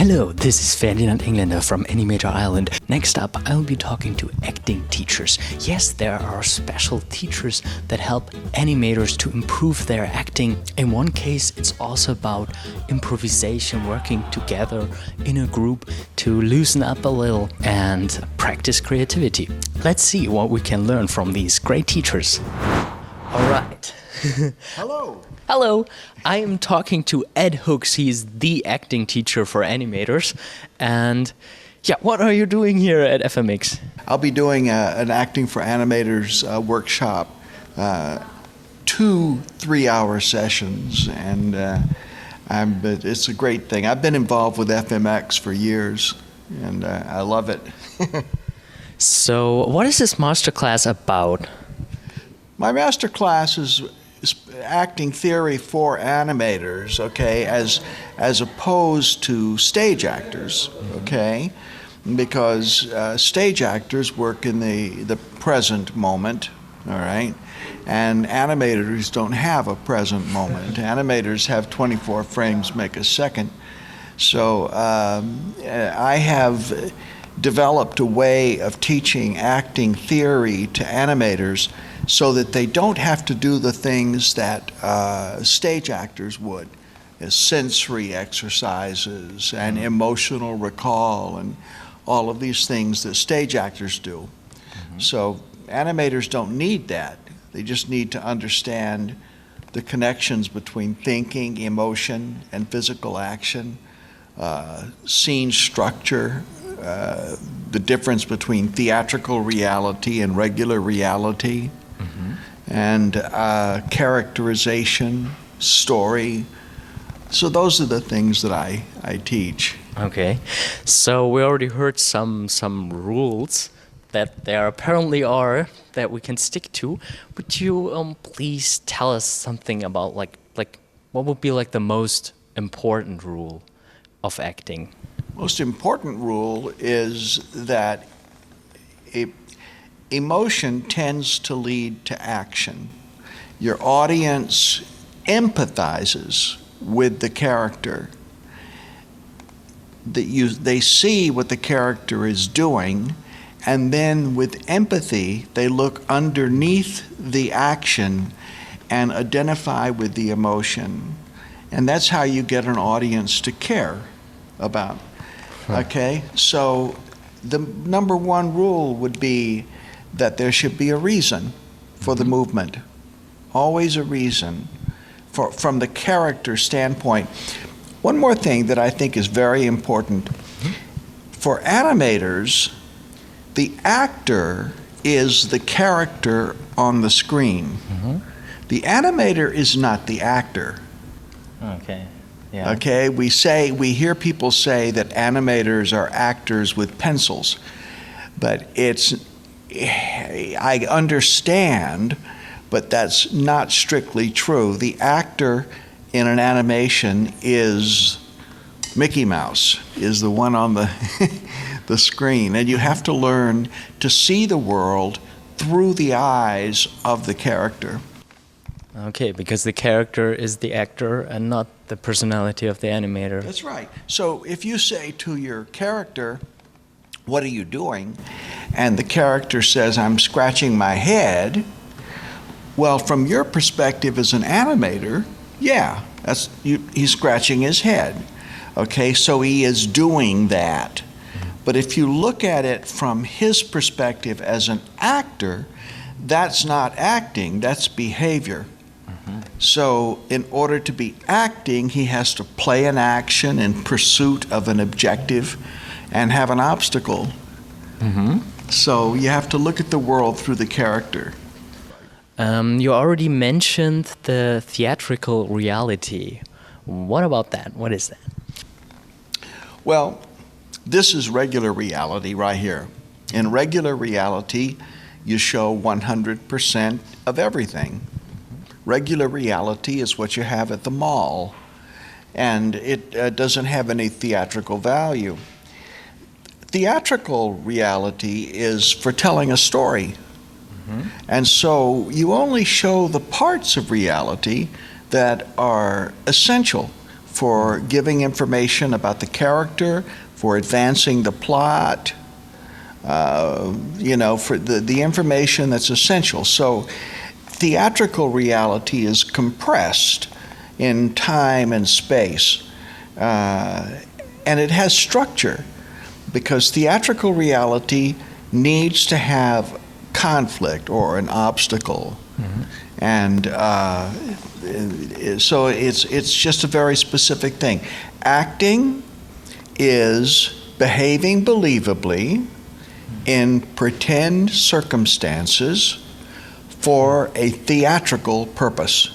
Hello, this is Ferdinand Englander from Animator Island. Next up, I'll be talking to acting teachers. Yes, there are special teachers that help animators to improve their acting. In one case, it's also about improvisation, working together in a group to loosen up a little and practice creativity. Let's see what we can learn from these great teachers. All right. Hello. Hello, I am talking to Ed Hooks. He's the acting teacher for animators. And yeah, what are you doing here at FMX? I'll be doing an Acting for Animators workshop, 2 3-hour sessions, and it's a great thing. I've been involved with FMX for years, and I love it. So what is this masterclass about? My masterclass is acting theory for animators, okay, as opposed to stage actors, okay, because stage actors work in the present moment, all right, and animators don't have a present moment. Animators have 24 frames make a second. So I have developed a way of teaching acting theory to animators so that they don't have to do the things that stage actors would, as sensory exercises and emotional recall and all of these things that stage actors do. Mm-hmm. So animators don't need that. They just need to understand the connections between thinking, emotion, and physical action, scene structure, the difference between theatrical reality and regular reality, and characterization, story. So those are the things that I teach. Okay, so we already heard some rules that there apparently are that we can stick to. Would you please tell us something about like what would be like the most important rule of acting? Most important rule is that emotion tends to lead to action. Your audience empathizes with the character. They see what the character is doing, and then with empathy, they look underneath the action and identify with the emotion. And that's how you get an audience to care about. Okay? So the number one rule would be that there should be a reason for the movement. Always a reason from the character standpoint. One more thing that I think is very important. For animators, the actor is the character on the screen. The animator is not the actor. Okay. Yeah. Okay, we hear people say that animators are actors with pencils, but I understand, but that's not strictly true. The actor in an animation is Mickey Mouse, is the one on the the screen, and you have to learn to see the world through the eyes of the character. Okay, because the character is the actor and not the personality of the animator. That's right. So if you say to your character, "What are you doing?" and the character says, "I'm scratching my head," well, from your perspective as an animator, yeah, he's scratching his head. Okay, so he is doing that. But if you look at it from his perspective as an actor, that's not acting, that's behavior. So in order to be acting, he has to play an action in pursuit of an objective and have an obstacle. So you have to look at the world through the character. You already mentioned the theatrical reality. What about that? What is that? Well, this is regular reality right here. In regular reality, you show 100% of everything. Regular reality is what you have at the mall, and it doesn't have any theatrical value. Theatrical reality is for telling a story. And so you only show the parts of reality that are essential for giving information about the character, for advancing the plot, for the information that's essential. So theatrical reality is compressed in time and space, and it has structure, because theatrical reality needs to have conflict or an obstacle. Mm-hmm. And so it's just a very specific thing. Acting is behaving believably in pretend circumstances for a theatrical purpose.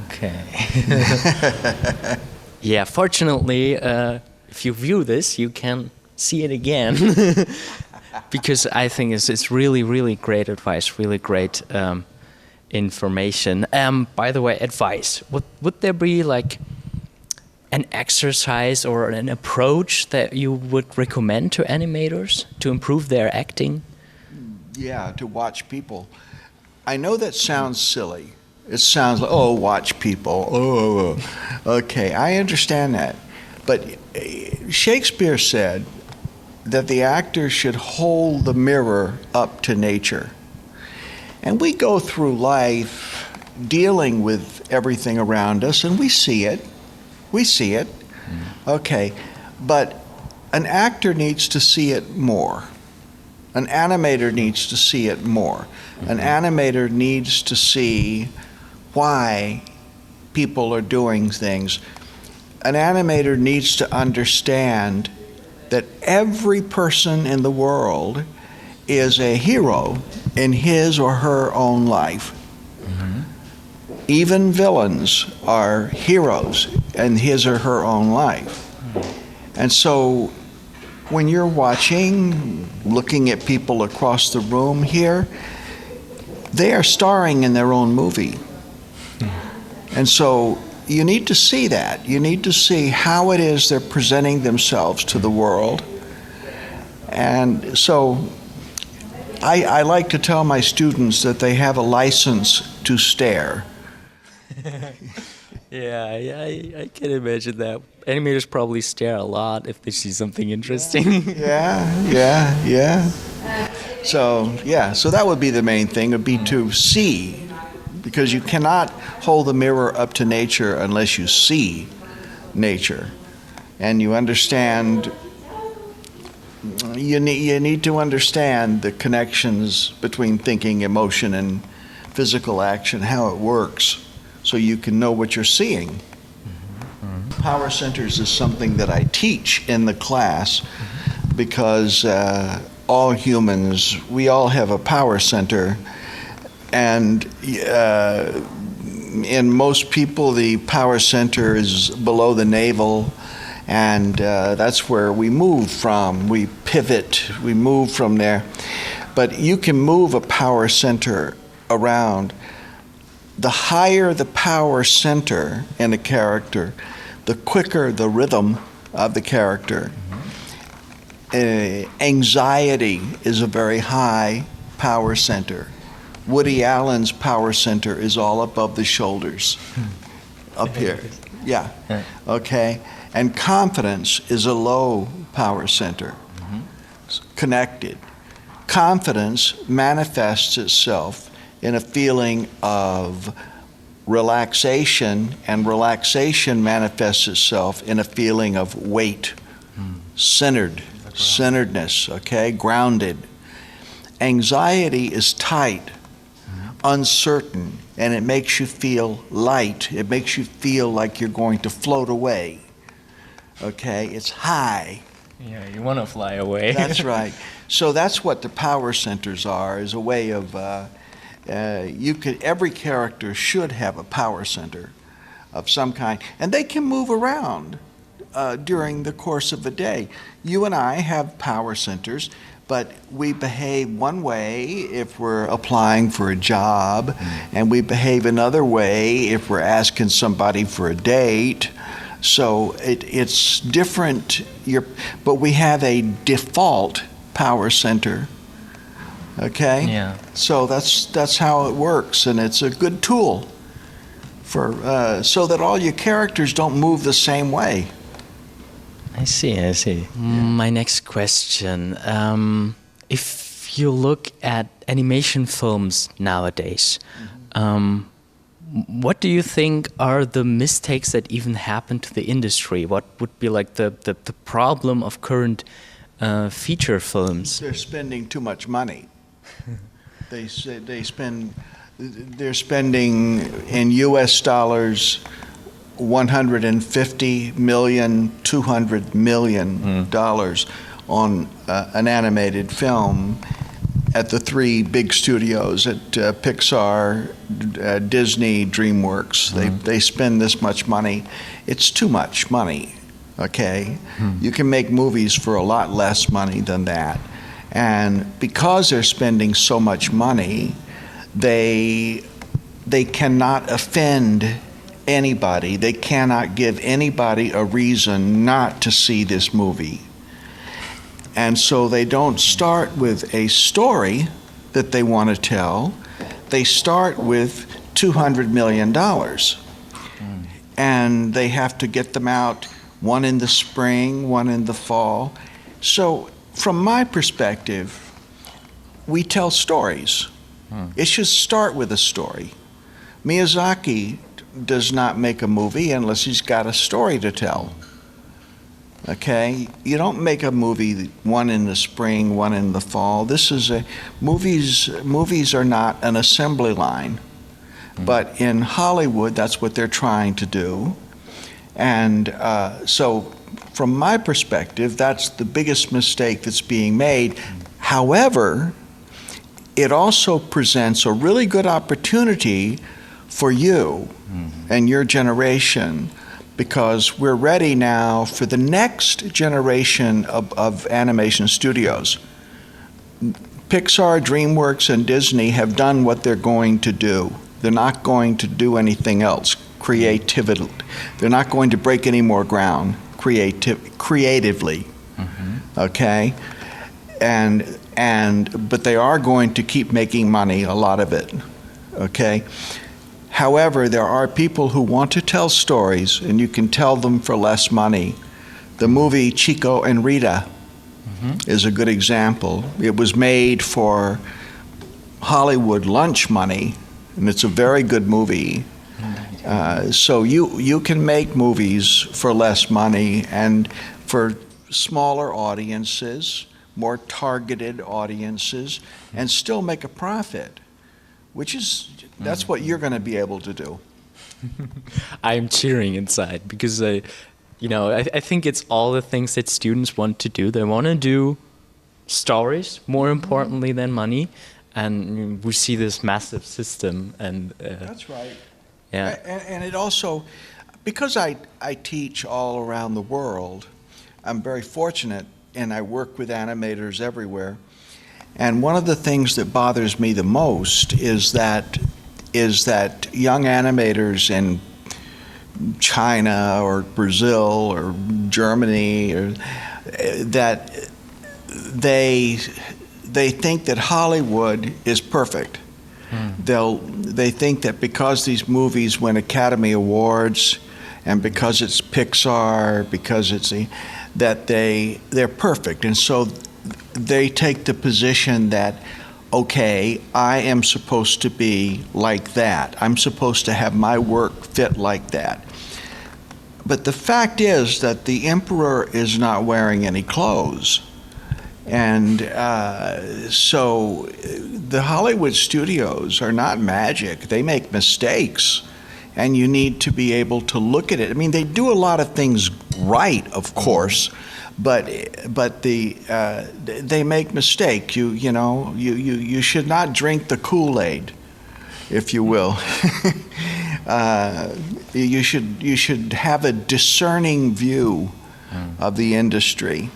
Okay. Yeah, fortunately, if you view this, you can see it again. Because I think it's really, really great advice, really great information. By the way, advice. Would there be like an exercise or an approach that you would recommend to animators to improve their acting? Yeah, to watch people. I know that sounds silly. It sounds like, oh, watch people. Oh, okay, I understand that. But Shakespeare said that the actor should hold the mirror up to nature. And we go through life dealing with everything around us, and we see it. We see it. Okay, but an actor needs to see it more. An animator needs to see it more. An animator needs to see why people are doing things. An animator needs to understand that every person in the world is a hero in his or her own life. Mm-hmm. Even villains are heroes in his or her own life. Mm-hmm. And so when you're watching, looking at people across the room here, they are starring in their own movie. Mm-hmm. And so you need to see that. You need to see how it is they're presenting themselves to the world. And so I like to tell my students that they have a license to stare. Yeah, I can imagine that. Animators probably stare a lot if they see something interesting. Yeah. So that would be the main thing, would be to see. Because you cannot hold the mirror up to nature unless you see nature. And you understand, you need to understand the connections between thinking, emotion, and physical action, how it works, so you can know what you're seeing. Mm-hmm. Power centers is something that I teach in the class, because all humans, we all have a power center. And in most people, the power center is below the navel, and that's where we move from. We pivot, we move from there. But you can move a power center around. The higher the power center in a character, the quicker the rhythm of the character. Anxiety is a very high power center. Woody Allen's power center is all above the shoulders, up here. Yeah. Okay. And confidence is a low power center, connected. Confidence manifests itself in a feeling of relaxation, and relaxation manifests itself in a feeling of weight, centeredness, okay, grounded. Anxiety is tight, uncertain, and it makes you feel light. It makes you feel like you're going to float away. Okay, it's high. Yeah, you want to fly away. That's right. So that's what the power centers are, is a way of, every character should have a power center of some kind, and they can move around during the course of the day. You and I have power centers, but we behave one way if we're applying for a job, and we behave another way if we're asking somebody for a date. So it's different, but we have a default power center, okay? Yeah. So that's how it works, and it's a good tool so that all your characters don't move the same way. I see. My next question. If you look at animation films nowadays, what do you think are the mistakes that even happen to the industry? What would be like the problem of current feature films? They're spending too much money. They're spending in U.S. dollars $150 million, $200 million on an animated film at the three big studios at Pixar, Disney, DreamWorks. They spend this much money. It's too much money, okay? You can make movies for a lot less money than that. And because they're spending so much money, they cannot offend anybody. They cannot give anybody a reason not to see this movie. And so they don't start with a story that they want to tell. They start with $200 million. And they have to get them out, one in the spring, one in the fall. So from my perspective, we tell stories. It should start with a story. Miyazaki does not make a movie unless he's got a story to tell. Okay, you don't make a movie one in the spring, one in the fall. Movies are not an assembly line, but in Hollywood, that's what they're trying to do. And so, from my perspective, that's the biggest mistake that's being made. However, it also presents a really good opportunity for you and your generation, because we're ready now for the next generation of animation studios. Pixar, DreamWorks, and Disney have done what they're going to do. They're not going to do anything else creatively. They're not going to break any more ground creatively. Okay? But they are going to keep making money, a lot of it. Okay? However, there are people who want to tell stories, and you can tell them for less money. The movie Chico and Rita is a good example. It was made for Hollywood lunch money, and it's a very good movie. So you can make movies for less money and for smaller audiences, more targeted audiences, and still make a profit, that's what you're going to be able to do. I'm cheering inside because I think it's all the things that students want to do. They want to do stories, more importantly than money, and we see this massive system. And that's right. Yeah. And it also, because I teach all around the world, I'm very fortunate, and I work with animators everywhere. And one of the things that bothers me the most is that young animators in China or Brazil or Germany, or that they think that Hollywood is perfect. They think that because these movies win Academy Awards and because it's Pixar, because they're perfect, and so they take the position that, okay, I am supposed to be like that. I'm supposed to have my work fit like that. But the fact is that the emperor is not wearing any clothes. And so the Hollywood studios are not magic. They make mistakes. And you need to be able to look at it. I mean, they do a lot of things right, of course, but they make mistakes. You should not drink the Kool-Aid, if you will. You should have a discerning view of the industry.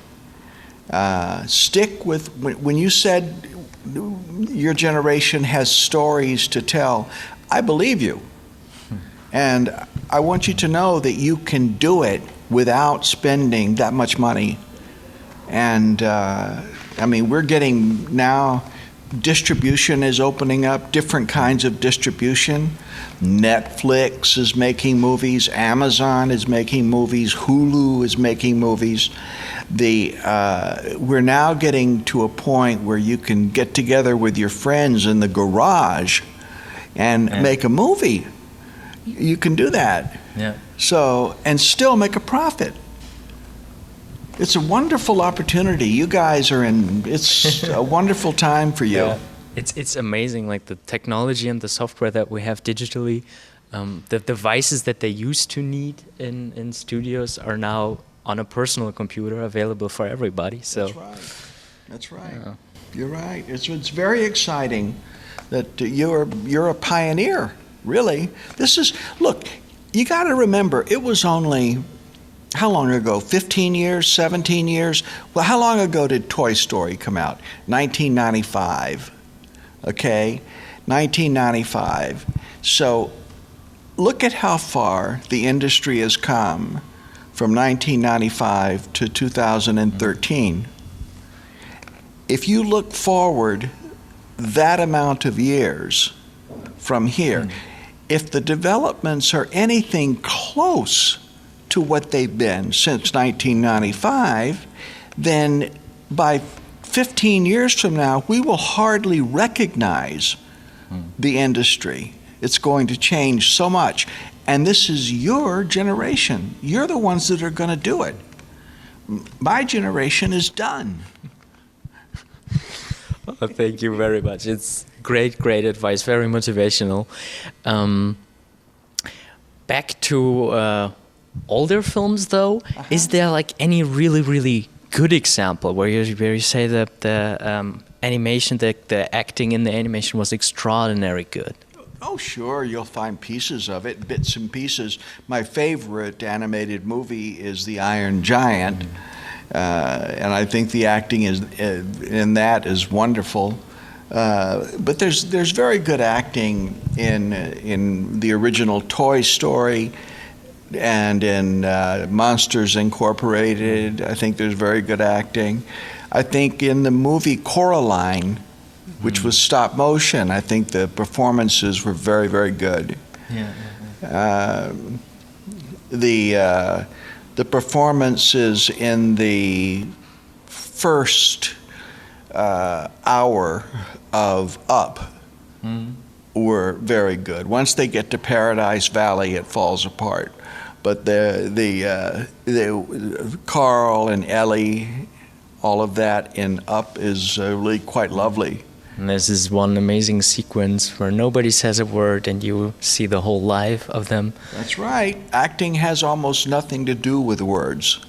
Stick with, when you said your generation has stories to tell, I believe you. And I want you to know that you can do it without spending that much money. And I mean, we're getting now distribution is opening up, different kinds of distribution. Netflix is making movies, Amazon is making movies, Hulu is making movies. We're now getting to a point where you can get together with your friends in the garage and make a movie. You can do that. Yeah. So, and still make a profit. It's a wonderful opportunity. You guys are it's a wonderful time for you. Yeah. It's amazing, like the technology and the software that we have digitally. The devices that they used to need in studios are now on a personal computer available for everybody. So That's right. Yeah. You're right. It's very exciting that you're a pioneer, really. Look, you got to remember, it was only, how long ago? 15 years, 17 years? Well, how long ago did Toy Story come out? 1995. Okay? 1995. So look at how far the industry has come from 1995 to 2013. If you look forward that amount of years from here, if the developments are anything close to what they've been since 1995, then by 15 years from now, we will hardly recognize the industry. It's going to change so much. And this is your generation. You're the ones that are going to do it. My generation is done. Oh, thank you very much. It's great advice, very motivational. Back to older films, though. Is there like any really good example where you say that the animation, the acting in the animation was extraordinarily good? Oh, sure. You'll find pieces of it, bits and pieces. My favorite animated movie is The Iron Giant, and I think the acting in that is wonderful. But there's very good acting in the original Toy Story and in Monsters Incorporated. I think there's very good acting. I think in the movie Coraline, which was stop motion, I think the performances were very good. The performances in the first hour of Up were very good. Once they get to Paradise Valley, it falls apart. But the Carl and Ellie, all of that in Up is really quite lovely. And there's this one amazing sequence where nobody says a word and you see the whole life of them. That's right. Acting has almost nothing to do with words.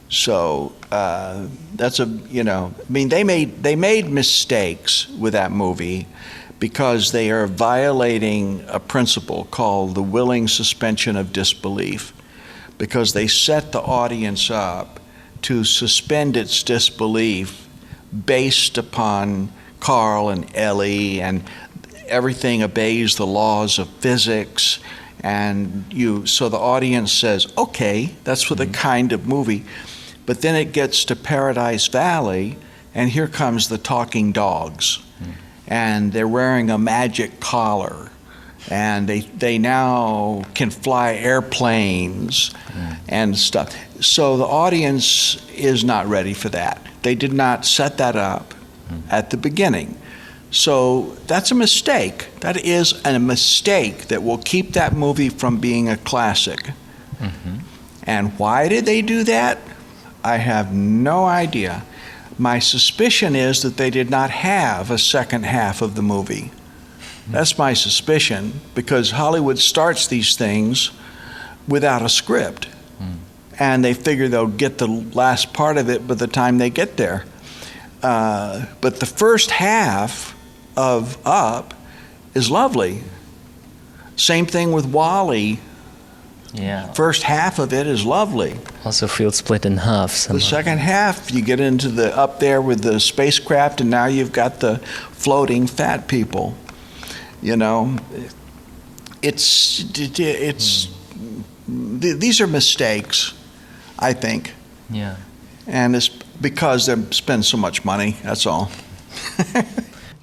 So they made mistakes with that movie because they are violating a principle called the willing suspension of disbelief, because they set the audience up to suspend its disbelief based upon Carl and Ellie, and everything obeys the laws of physics, and so the audience says, okay, that's for the kind of movie. But then it gets to Paradise Valley, and here comes the talking dogs, and they're wearing a magic collar, and they now can fly airplanes and stuff. So the audience is not ready for that. They did not set that up at the beginning. So that's a mistake. That is a mistake that will keep that movie from being a classic. And why did they do that? I have no idea. My suspicion is that they did not have a second half of the movie. That's my suspicion, because Hollywood starts these things without a script. And they figure they'll get the last part of it by the time they get there. But the first half of Up is lovely. Same thing with WALL-E. Yeah. First half of it is lovely. Also feels split in half somehow. The second half, you get into the up there with the spacecraft, and now you've got the floating fat people. You know, these are mistakes, I think. Yeah. And it's because they spend so much money, that's all.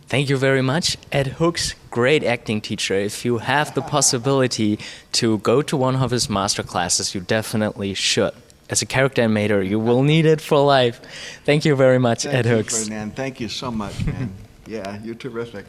Thank you very much. Ed Hooks, great acting teacher. If you have the possibility to go to one of his master classes, you definitely should. As a character animator, you will need it for life. Thank you very much, Ed Hooks. Thank you, Ferdinand. Thank you so much, man. Yeah, you're terrific.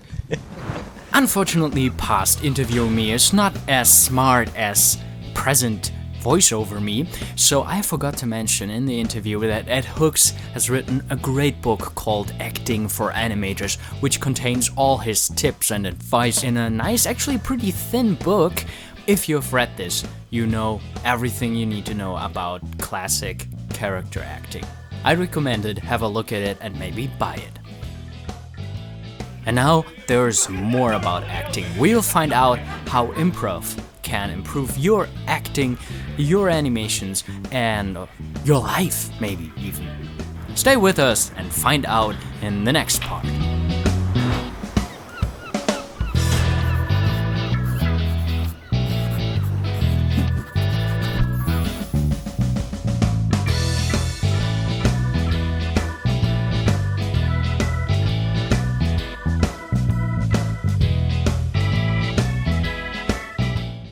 Unfortunately, past interviewing me is not as smart as present voiceover me, so I forgot to mention in the interview that Ed Hooks has written a great book called Acting for Animators, which contains all his tips and advice in a nice, actually pretty thin book. If you've read this, you know everything you need to know about classic character acting. I recommend it, have a look at it, and maybe buy it. And now there's more about acting. We'll find out how improv can improve your acting, your animations, and your life, maybe even. Stay with us and find out in the next part.